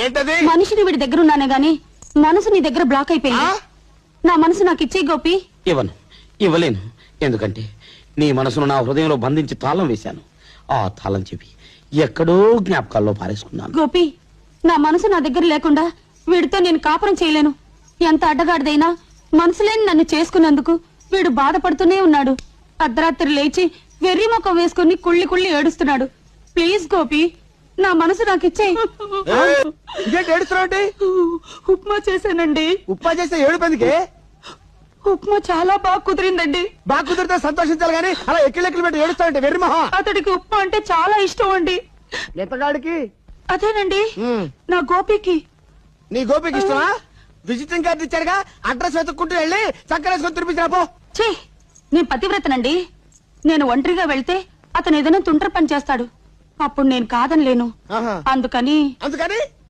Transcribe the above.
ఏంటది? మనిషిని వీడి దగ్గర ఉన్నానే గాని మనసు నీ దగ్గర బ్లాక్ అయిపోయింది. నా మనసు నాకు ఇచ్చే గోపి. ఇవ్వలేను. ఎందుకంటే నీ మనసును నా హృదయంలో బంధించి తాళం వేశాను. ఆ తాళం చెవి ఎక్కడో జ్ఞాపకాల్లో పారేసుకున్నాను. గోపి, నా మనసు నా దగ్గర లేకుండా వీడితో నేను కాపురం చేయలేను. ఎంత అడ్డగాడిదైనా మనసు లేని నన్ను చేసుకున్నందుకు వీడు బాధపడుతూనే ఉన్నాడు. అర్ధరాత్రి లేచి వెర్రి ముఖం వేసుకుని కుళ్ళి కుళ్ళి ఏడుస్తున్నాడు. ప్లీజ్ గోపి, నా మనసు నాకు ఇచ్చే. ఉప్మా చేశానండి. ఉప్మా చేస్తే ఏడుపెందుకే? ఉప్మా చాలా బాగా కుదిరిందండి. బాగా కుదిరితే సంతోషించాలి గానీ అలా ఎక్కిలెక్కలు పెట్టి ఏడుస్తావంటే వెర్రి మొహం. అతడికి ఉప్మా అంటే చాలా ఇష్టం అండి. ఎంతగాడికి? అదేనండి, నా గోపికి. నీ గోపికి ఇష్టమా? విజిటింగ్ కార్డు ఇచ్చాడుగా, అడ్రస్ వెతుక్కుంటూ వెళ్ళి చక్కరేసుకొని తినిపించినా పో. ఛీ, నేను పతివ్రతనండి. నేను ఒంటరిగా వెళ్తే అతను ఏదైనా తుంటరి పని చేస్తాడు. అప్పుడు నేను కాదనిలేను. అందుకని